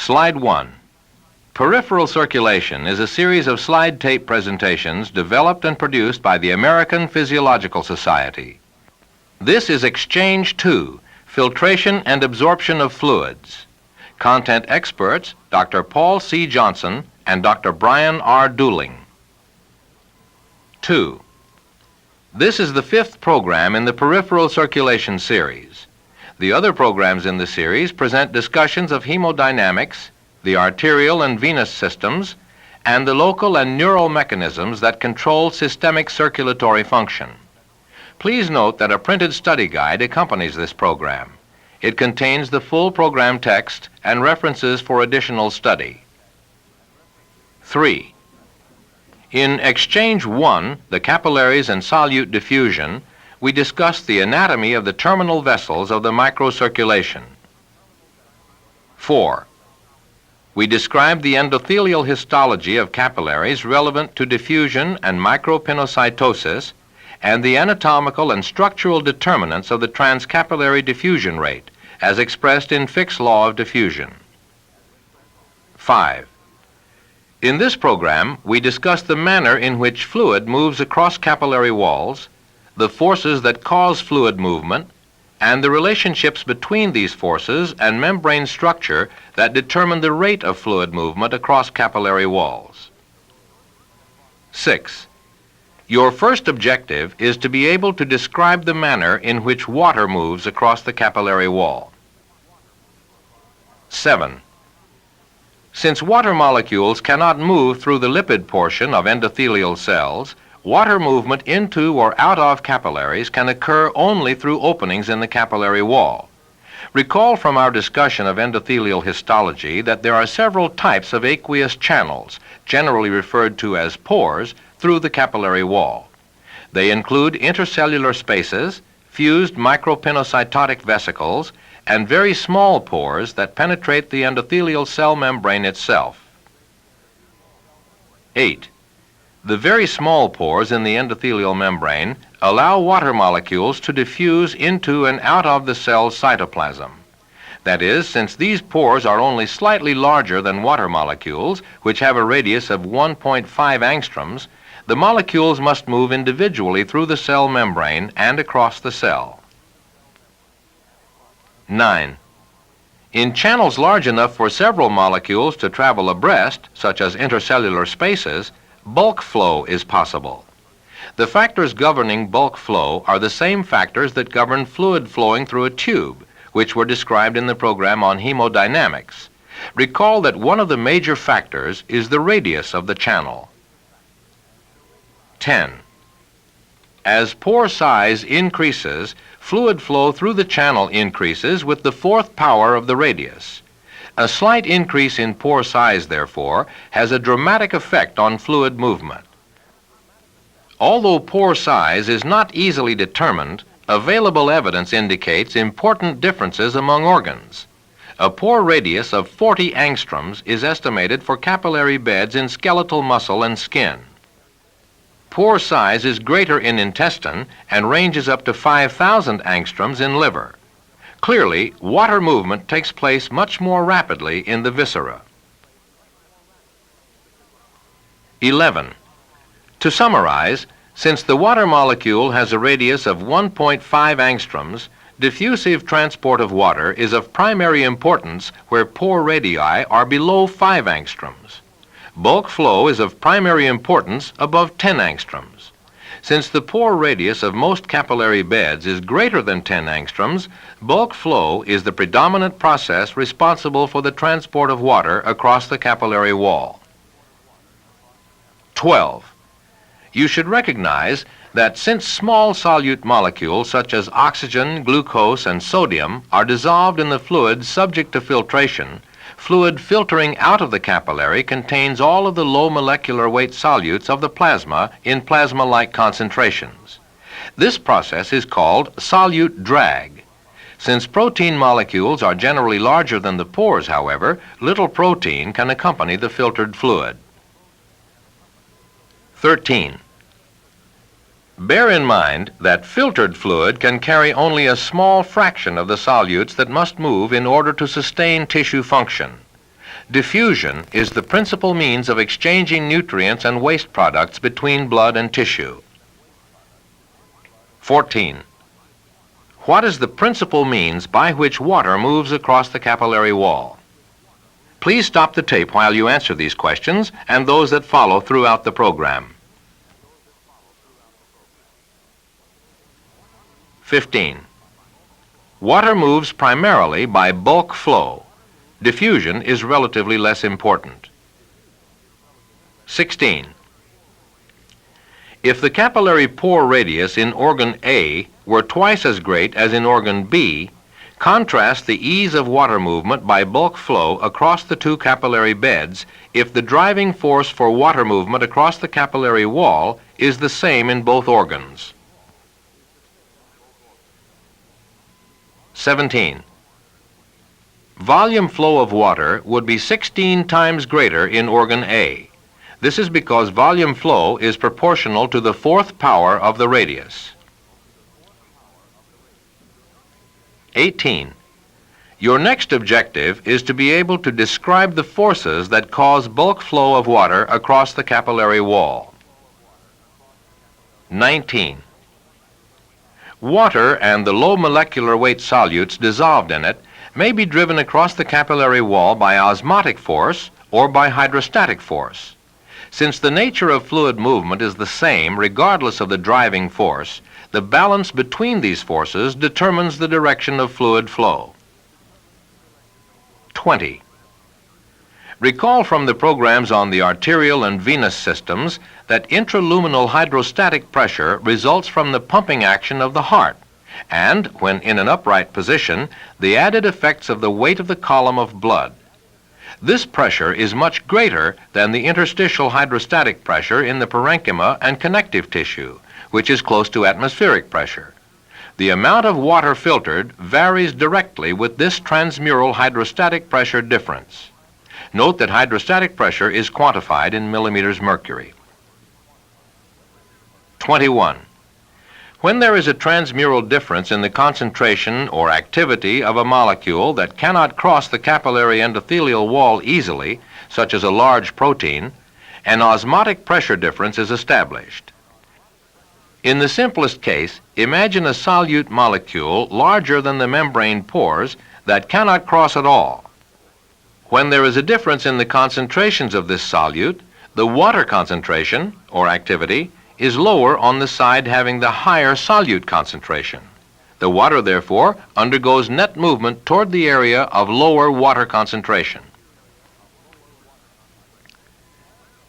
Slide 1. Peripheral circulation is a series of slide tape presentations developed and produced by the American Physiological Society. This is Exchange 2, Filtration and Absorption of Fluids. Content experts, Dr. Paul C. Johnson and Dr. Brian R. Duling. 2. This is the 5th program in the Peripheral Circulation series. The other programs in the series present discussions of hemodynamics, the arterial and venous systems, and the local and neural mechanisms that control systemic circulatory function. Please note that a printed study guide accompanies this program. It contains the full program text and references for additional study. 3. In Exchange 1, the capillaries and solute diffusion, we discussed the anatomy of the terminal vessels of the microcirculation. 4. We described the endothelial histology of capillaries relevant to diffusion and micropinocytosis and the anatomical and structural determinants of the transcapillary diffusion rate as expressed in Fick's law of diffusion. 5. In this program, we discussed the manner in which fluid moves across capillary walls, the forces that cause fluid movement, and the relationships between these forces and membrane structure that determine the rate of fluid movement across capillary walls. 6. Your first objective is to be able to describe the manner in which water moves across the capillary wall. 7. Since water molecules cannot move through the lipid portion of endothelial cells, water movement into or out of capillaries can occur only through openings in the capillary wall. Recall from our discussion of endothelial histology that there are several types of aqueous channels, generally referred to as pores, through the capillary wall. They include intercellular spaces, fused micropinocytotic vesicles, and very small pores that penetrate the endothelial cell membrane itself. 8. The very small pores in the endothelial membrane allow water molecules to diffuse into and out of the cell's cytoplasm. That is, since these pores are only slightly larger than water molecules, which have a radius of 1.5 angstroms, the molecules must move individually through the cell membrane and across the cell. 9. In channels large enough for several molecules to travel abreast, such as intercellular spaces, bulk flow is possible. The factors governing bulk flow are the same factors that govern fluid flowing through a tube, which were described in the program on hemodynamics. Recall that one of the major factors is the radius of the channel. 10. As pore size increases, fluid flow through the channel increases with the fourth power of the radius. A slight increase in pore size, therefore, has a dramatic effect on fluid movement. Although pore size is not easily determined, available evidence indicates important differences among organs. A pore radius of 40 angstroms is estimated for capillary beds in skeletal muscle and skin. Pore size is greater in intestine and ranges up to 5,000 angstroms in liver. Clearly, water movement takes place much more rapidly in the viscera. 11. To summarize, since the water molecule has a radius of 1.5 angstroms, diffusive transport of water is of primary importance where pore radii are below 5 angstroms. Bulk flow is of primary importance above 10 angstroms. Since the pore radius of most capillary beds is greater than 10 angstroms, bulk flow is the predominant process responsible for the transport of water across the capillary wall. 12. You should recognize that since small solute molecules such as oxygen, glucose, and sodium are dissolved in the fluid subject to filtration, fluid filtering out of the capillary contains all of the low molecular weight solutes of the plasma in plasma-like concentrations. This process is called solute drag. Since protein molecules are generally larger than the pores, however, little protein can accompany the filtered fluid. 13. Bear in mind that filtered fluid can carry only a small fraction of the solutes that must move in order to sustain tissue function. Diffusion is the principal means of exchanging nutrients and waste products between blood and tissue. 14. What is the principal means by which water moves across the capillary wall? Please stop the tape while you answer these questions and those that follow throughout the program. 15. Water moves primarily by bulk flow. Diffusion is relatively less important. 16. If the capillary pore radius in organ A were twice as great as in organ B, contrast the ease of water movement by bulk flow across the two capillary beds if the driving force for water movement across the capillary wall is the same in both organs. 17. Volume flow of water would be 16 times greater in organ A. This is because volume flow is proportional to the fourth power of the radius. 18. Your next objective is to be able to describe the forces that cause bulk flow of water across the capillary wall. 19. Water and the low molecular weight solutes dissolved in it may be driven across the capillary wall by osmotic force or by hydrostatic force. Since the nature of fluid movement is the same regardless of the driving force, the balance between these forces determines the direction of fluid flow. 20. Recall from the programs on the arterial and venous systems that intraluminal hydrostatic pressure results from the pumping action of the heart, and, when in an upright position, the added effects of the weight of the column of blood. This pressure is much greater than the interstitial hydrostatic pressure in the parenchyma and connective tissue, which is close to atmospheric pressure. The amount of water filtered varies directly with this transmural hydrostatic pressure difference. Note that hydrostatic pressure is quantified in millimeters mercury. 21. When there is a transmural difference in the concentration or activity of a molecule that cannot cross the capillary endothelial wall easily, such as a large protein, an osmotic pressure difference is established. In the simplest case, imagine a solute molecule larger than the membrane pores that cannot cross at all. When there is a difference in the concentrations of this solute, the water concentration, or activity, is lower on the side having the higher solute concentration. The water, therefore, undergoes net movement toward the area of lower water concentration.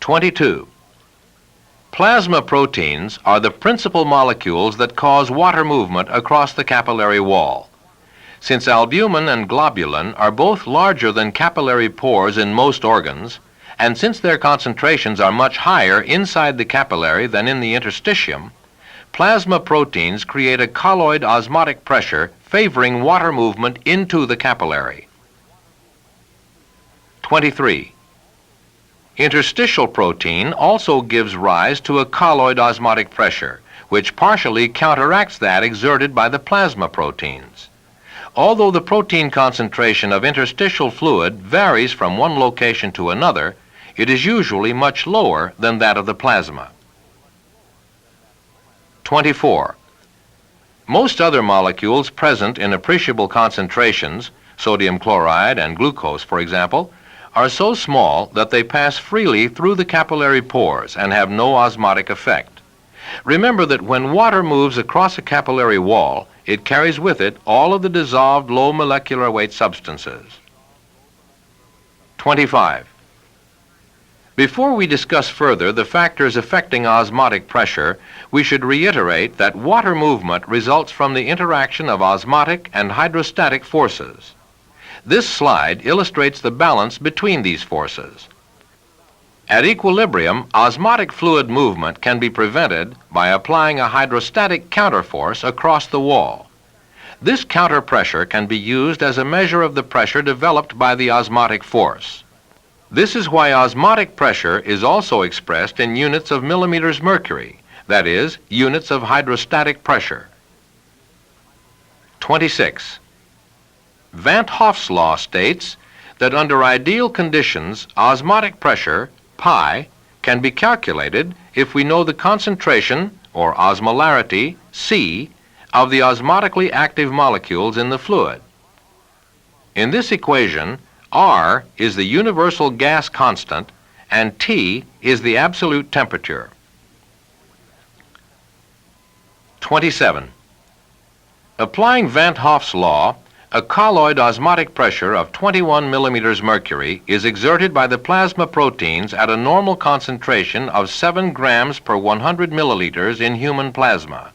22. Plasma proteins are the principal molecules that cause water movement across the capillary wall. Since albumin and globulin are both larger than capillary pores in most organs, and since their concentrations are much higher inside the capillary than in the interstitium, plasma proteins create a colloid osmotic pressure favoring water movement into the capillary. 23. Interstitial protein also gives rise to a colloid osmotic pressure, which partially counteracts that exerted by the plasma proteins. Although the protein concentration of interstitial fluid varies from one location to another, it is usually much lower than that of the plasma. 24. Most other molecules present in appreciable concentrations, sodium chloride and glucose, for example, are so small that they pass freely through the capillary pores and have no osmotic effect. Remember that when water moves across a capillary wall, it carries with it all of the dissolved low molecular weight substances. 25. Before we discuss further the factors affecting osmotic pressure, we should reiterate that water movement results from the interaction of osmotic and hydrostatic forces. This slide illustrates the balance between these forces. At equilibrium, osmotic fluid movement can be prevented by applying a hydrostatic counterforce across the wall. This counterpressure can be used as a measure of the pressure developed by the osmotic force. This is why osmotic pressure is also expressed in units of millimeters mercury, that is, units of hydrostatic pressure. 26. Van't Hoff's law states that under ideal conditions, osmotic pressure, pi, can be calculated if we know the concentration, or osmolarity, C, of the osmotically active molecules in the fluid. In this equation, R is the universal gas constant and T is the absolute temperature. 27. Applying Van 't Hoff's law, a colloid osmotic pressure of 21 millimeters mercury is exerted by the plasma proteins at a normal concentration of 7 grams per 100 milliliters in human plasma.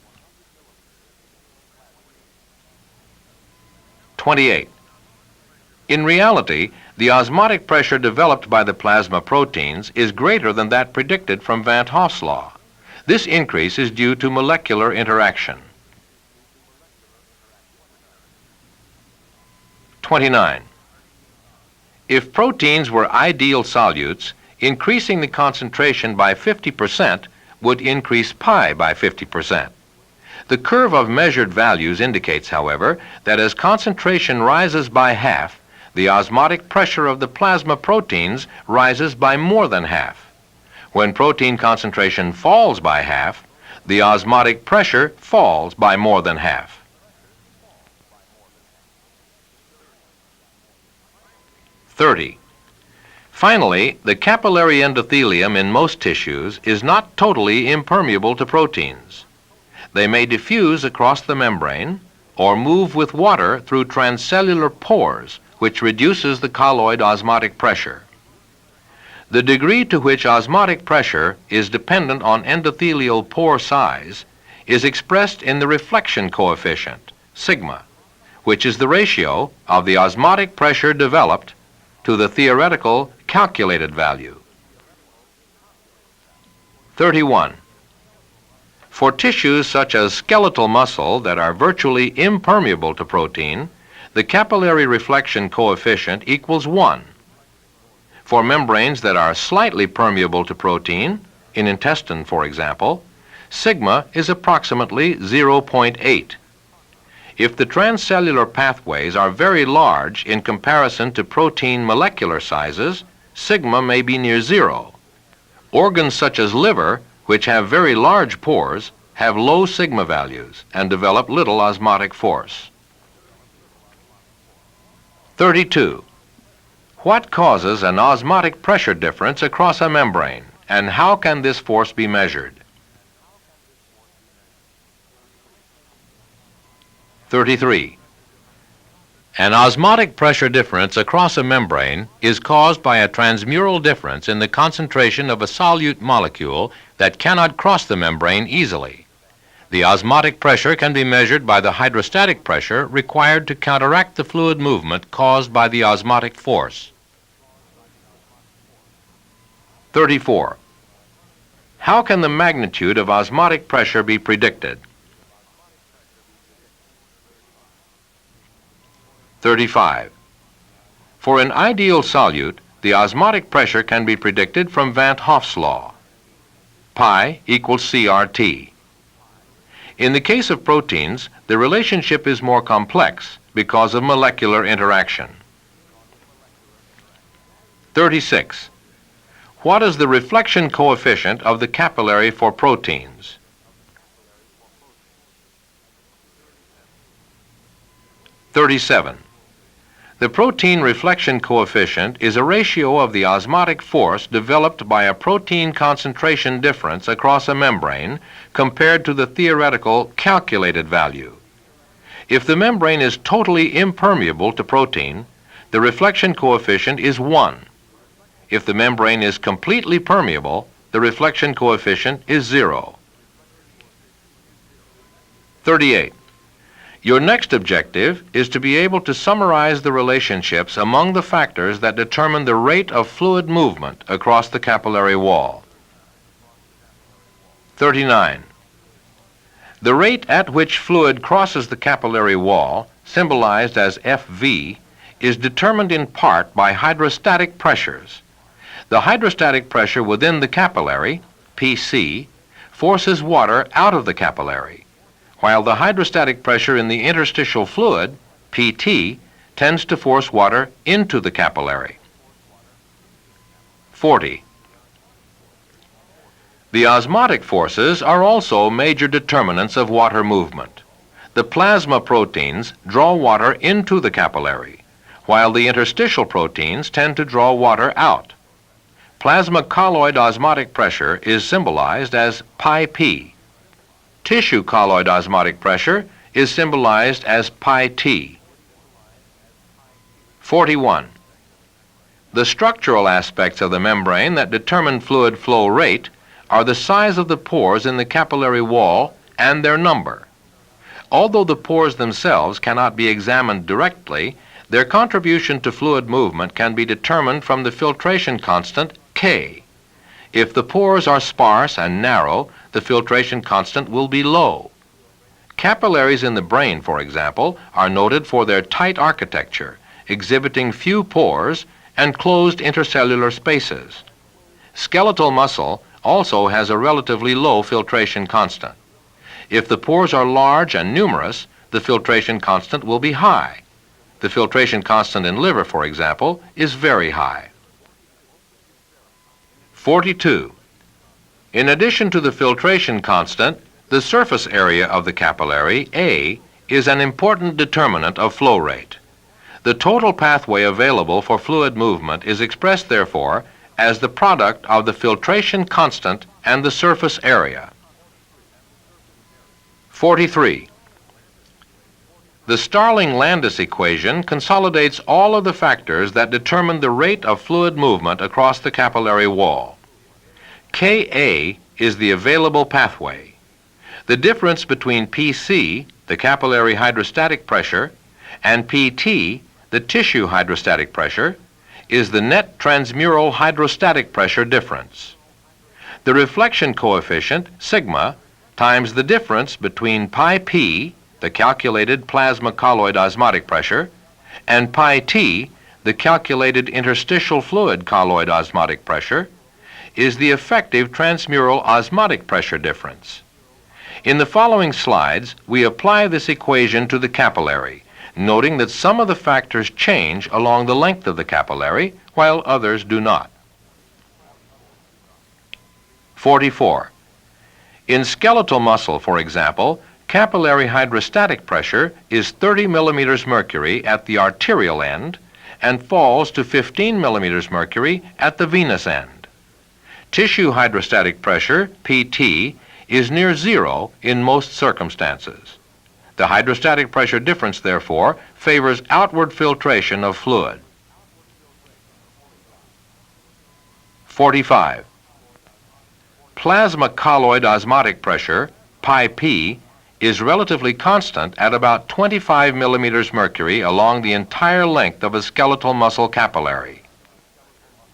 28. In reality, the osmotic pressure developed by the plasma proteins is greater than that predicted from Van 't Hoff's law. This increase is due to molecular interaction. 29. If proteins were ideal solutes, increasing the concentration by 50% would increase pi by 50%. The curve of measured values indicates, however, that as concentration rises by half, the osmotic pressure of the plasma proteins rises by more than half. When protein concentration falls by half, the osmotic pressure falls by more than half. 30. Finally, the capillary endothelium in most tissues is not totally impermeable to proteins. They may diffuse across the membrane or move with water through transcellular pores, which reduces the colloid osmotic pressure. The degree to which osmotic pressure is dependent on endothelial pore size is expressed in the reflection coefficient, sigma, which is the ratio of the osmotic pressure developed to the theoretical calculated value. 31. For tissues such as skeletal muscle that are virtually impermeable to protein, the capillary reflection coefficient equals 1. For membranes that are slightly permeable to protein, in intestine for example, sigma is approximately 0.8. If the transcellular pathways are very large in comparison to protein molecular sizes, sigma may be near 0. Organs such as liver, which have very large pores, have low sigma values and develop little osmotic force. 32. What causes an osmotic pressure difference across a membrane, and how can this force be measured? 33. An osmotic pressure difference across a membrane is caused by a transmural difference in the concentration of a solute molecule that cannot cross the membrane easily. The osmotic pressure can be measured by the hydrostatic pressure required to counteract the fluid movement caused by the osmotic force. 34. How can the magnitude of osmotic pressure be predicted? 35. For an ideal solute, the osmotic pressure can be predicted from Van 't Hoff's law. Pi equals CRT. In the case of proteins, the relationship is more complex because of molecular interaction. 36. What is the reflection coefficient of the capillary for proteins? 37. The protein reflection coefficient is a ratio of the osmotic force developed by a protein concentration difference across a membrane compared to the theoretical calculated value. If the membrane is totally impermeable to protein, the reflection coefficient is 1. If the membrane is completely permeable, the reflection coefficient is 0. 38. Your next objective is to be able to summarize the relationships among the factors that determine the rate of fluid movement across the capillary wall. 39. The rate at which fluid crosses the capillary wall, symbolized as FV, is determined in part by hydrostatic pressures. The hydrostatic pressure within the capillary, PC, forces water out of the capillary, while the hydrostatic pressure in the interstitial fluid, PT, tends to force water into the capillary. 40. The osmotic forces are also major determinants of water movement. The plasma proteins draw water into the capillary, while the interstitial proteins tend to draw water out. Plasma colloid osmotic pressure is symbolized as pi p. Tissue colloid osmotic pressure is symbolized as pi t. 41. The structural aspects of the membrane that determine fluid flow rate are the size of the pores in the capillary wall and their number. Although the pores themselves cannot be examined directly, their contribution to fluid movement can be determined from the filtration constant K. If the pores are sparse and narrow, the filtration constant will be low. Capillaries in the brain, for example, are noted for their tight architecture, exhibiting few pores and closed intercellular spaces. Skeletal muscle also has a relatively low filtration constant. If the pores are large and numerous, the filtration constant will be high. The filtration constant in liver, for example, is very high. 42. In addition to the filtration constant, the surface area of the capillary, A, is an important determinant of flow rate. The total pathway available for fluid movement is expressed, therefore, as the product of the filtration constant and the surface area. 43. The Starling-Landis equation consolidates all of the factors that determine the rate of fluid movement across the capillary wall. Ka is the available pathway. The difference between Pc, the capillary hydrostatic pressure, and Pt, the tissue hydrostatic pressure, is the net transmural hydrostatic pressure difference. The reflection coefficient, sigma, times the difference between pi p, the calculated plasma colloid osmotic pressure, and pi t, the calculated interstitial fluid colloid osmotic pressure, is the effective transmural osmotic pressure difference. In the following slides, we apply this equation to the capillary, noting that some of the factors change along the length of the capillary, while others do not. 44. In skeletal muscle, for example, capillary hydrostatic pressure is 30 millimeters mercury at the arterial end and falls to 15 millimeters mercury at the venous end. Tissue hydrostatic pressure, Pt, is near zero in most circumstances. The hydrostatic pressure difference, therefore, favors outward filtration of fluid. 45. Plasma colloid osmotic pressure, pi p, is relatively constant at about 25 millimeters mercury along the entire length of a skeletal muscle capillary.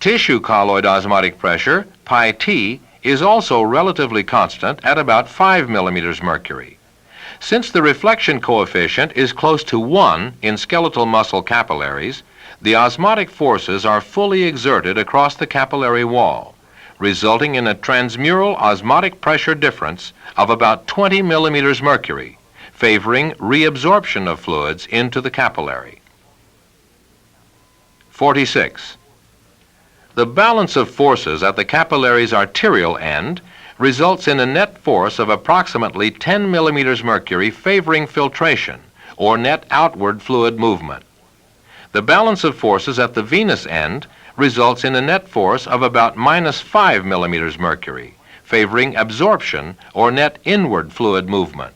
Tissue colloid osmotic pressure, pi t, is also relatively constant at about 5 millimeters mercury. Since the reflection coefficient is close to 1 in skeletal muscle capillaries, the osmotic forces are fully exerted across the capillary wall, resulting in a transmural osmotic pressure difference of about 20 millimeters mercury, favoring reabsorption of fluids into the capillary. 46. The balance of forces at the capillary's arterial end results in a net force of approximately 10 millimeters mercury favoring filtration, or net outward fluid movement. The balance of forces at the venous end results in a net force of about minus 5 millimeters mercury, favoring absorption, or net inward fluid movement.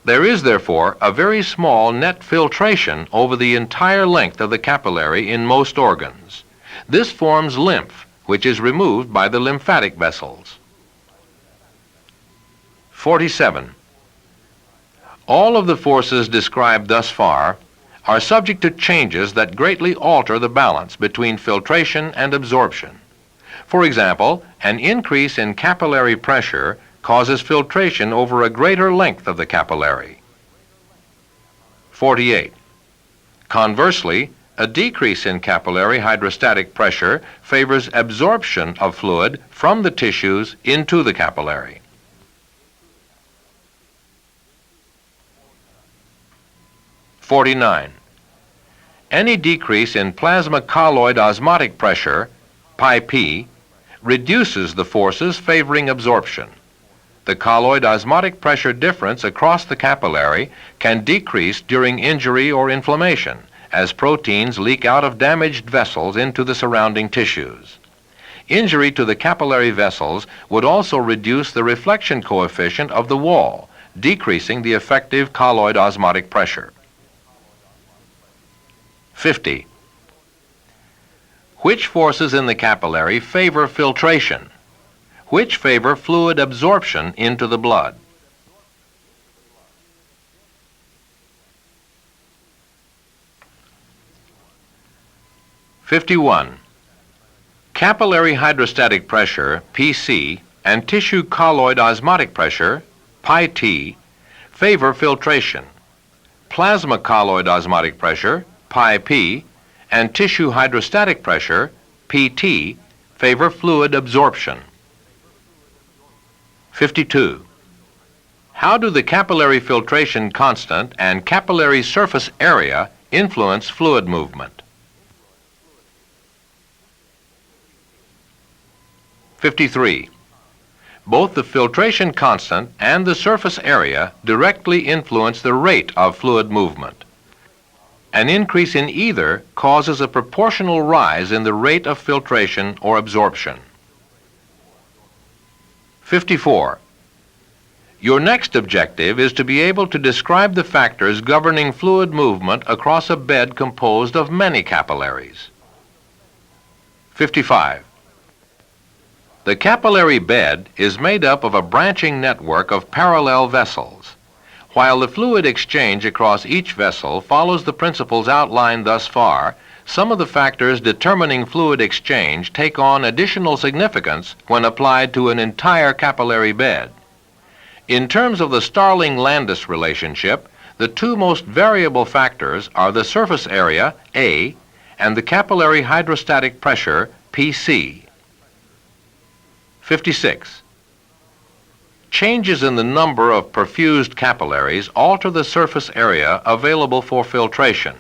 There is, therefore, a very small net filtration over the entire length of the capillary in most organs. This forms lymph, which is removed by the lymphatic vessels. 47. All of the forces described thus far are subject to changes that greatly alter the balance between filtration and absorption. For example, an increase in capillary pressure causes filtration over a greater length of the capillary. 48. Conversely, a decrease in capillary hydrostatic pressure favors absorption of fluid from the tissues into the capillary. 49. Any decrease in plasma colloid osmotic pressure, pi p, reduces the forces favoring absorption. The colloid osmotic pressure difference across the capillary can decrease during injury or inflammation as proteins leak out of damaged vessels into the surrounding tissues. Injury to the capillary vessels would also reduce the reflection coefficient of the wall, decreasing the effective colloid osmotic pressure. 50. Which forces in the capillary favor filtration? Which favor fluid absorption into the blood? (51) Capillary hydrostatic pressure, Pc, and tissue colloid osmotic pressure, pi t, favor filtration. Plasma colloid osmotic pressure, pi p, and tissue hydrostatic pressure, pt, favor fluid absorption. 52. How do the capillary filtration constant and capillary surface area influence fluid movement? 53. Both the filtration constant and the surface area directly influence the rate of fluid movement. An increase in either causes a proportional rise in the rate of filtration or absorption. 54. Your next objective is to be able to describe the factors governing fluid movement across a bed composed of many capillaries. 55. The capillary bed is made up of a branching network of parallel vessels. While the fluid exchange across each vessel follows the principles outlined thus far, some of the factors determining fluid exchange take on additional significance when applied to an entire capillary bed. In terms of the Starling-Landis relationship, the two most variable factors are the surface area, A, and the capillary hydrostatic pressure, Pc. 56. Changes in the number of perfused capillaries alter the surface area available for filtration.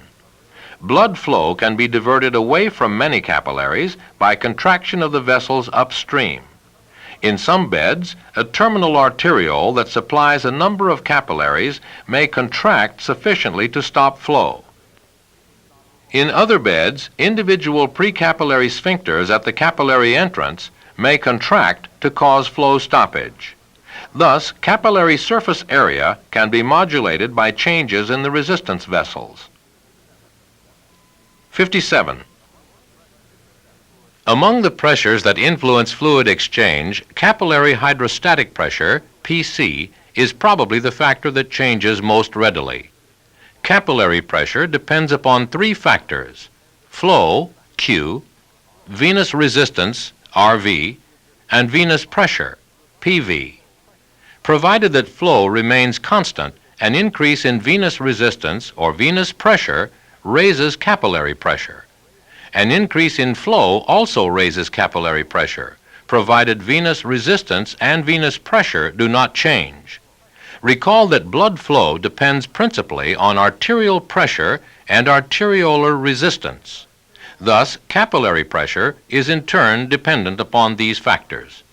Blood flow can be diverted away from many capillaries by contraction of the vessels upstream. In some beds, a terminal arteriole that supplies a number of capillaries may contract sufficiently to stop flow. In other beds, individual precapillary sphincters at the capillary entrance may contract to cause flow stoppage. Thus, capillary surface area can be modulated by changes in the resistance vessels. 57. Among the pressures that influence fluid exchange, capillary hydrostatic pressure, Pc, is probably the factor that changes most readily. Capillary pressure depends upon three factors: flow, Q, venous resistance, RV, and venous pressure, PV. Provided that flow remains constant, an increase in venous resistance or venous pressure raises capillary pressure. An increase in flow also raises capillary pressure, provided venous resistance and venous pressure do not change. Recall that blood flow depends principally on arterial pressure and arteriolar resistance. Thus, capillary pressure is in turn dependent upon these factors.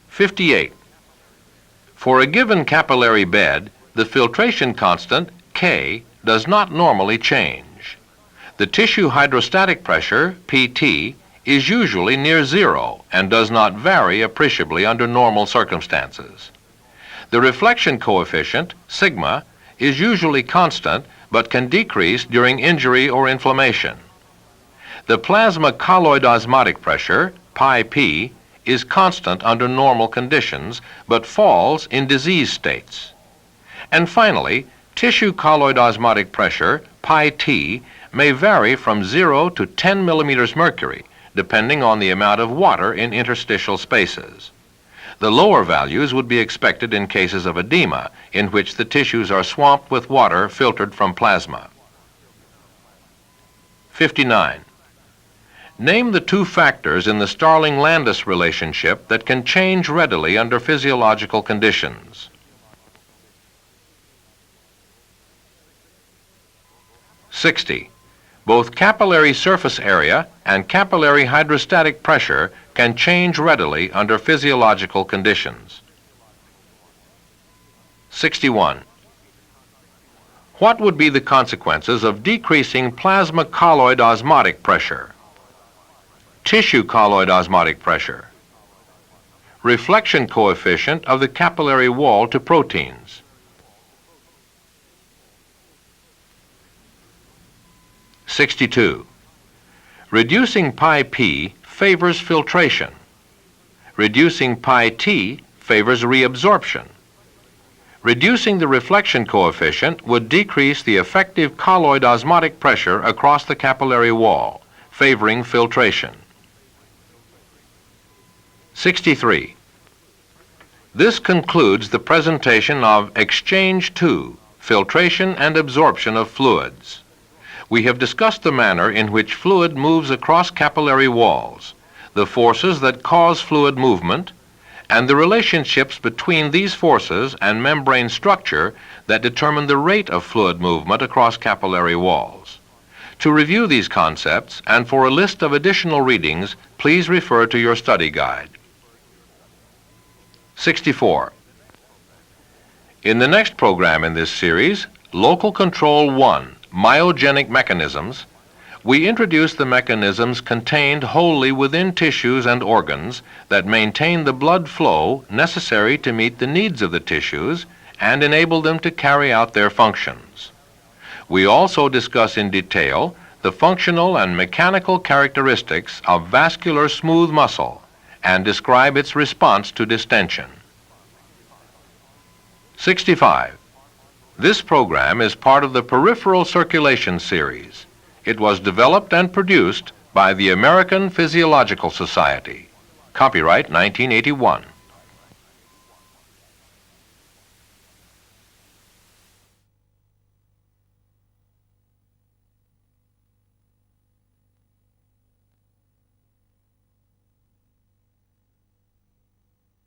58. For a given capillary bed, the filtration constant, K, does not normally change. The tissue hydrostatic pressure, Pt, is usually near zero and does not vary appreciably under normal circumstances. The reflection coefficient, sigma, is usually constant but can decrease during injury or inflammation. The plasma colloid osmotic pressure, pi p, is constant under normal conditions but falls in disease states. And finally, tissue colloid osmotic pressure, pi t, may vary from 0 to 10 millimeters mercury, depending on the amount of water in interstitial spaces. The lower values would be expected in cases of edema, in which the tissues are swamped with water filtered from plasma. 59. Name the two factors in the Starling-Landis relationship that can change readily under physiological conditions. 60. Both capillary surface area and capillary hydrostatic pressure can change readily under physiological conditions. 61. What would be the consequences of decreasing plasma colloid osmotic pressure, tissue colloid osmotic pressure, reflection coefficient of the capillary wall to proteins? 62. Reducing pi p favors filtration. Reducing pi t favors reabsorption. Reducing the reflection coefficient would decrease the effective colloid osmotic pressure across the capillary wall, favoring filtration. 63. This concludes the presentation of Exchange 2, Filtration and Absorption of Fluids. We have discussed the manner in which fluid moves across capillary walls, the forces that cause fluid movement, and the relationships between these forces and membrane structure that determine the rate of fluid movement across capillary walls. To review these concepts and for a list of additional readings, please refer to your study guide. 64. In the next program in this series, Local Control 1, Myogenic Mechanisms, we introduce the mechanisms contained wholly within tissues and organs that maintain the blood flow necessary to meet the needs of the tissues and enable them to carry out their functions. We also discuss in detail the functional and mechanical characteristics of vascular smooth muscle and describe its response to distension. 65. This program is part of the Peripheral Circulation series. It was developed and produced by the American Physiological Society. Copyright 1981.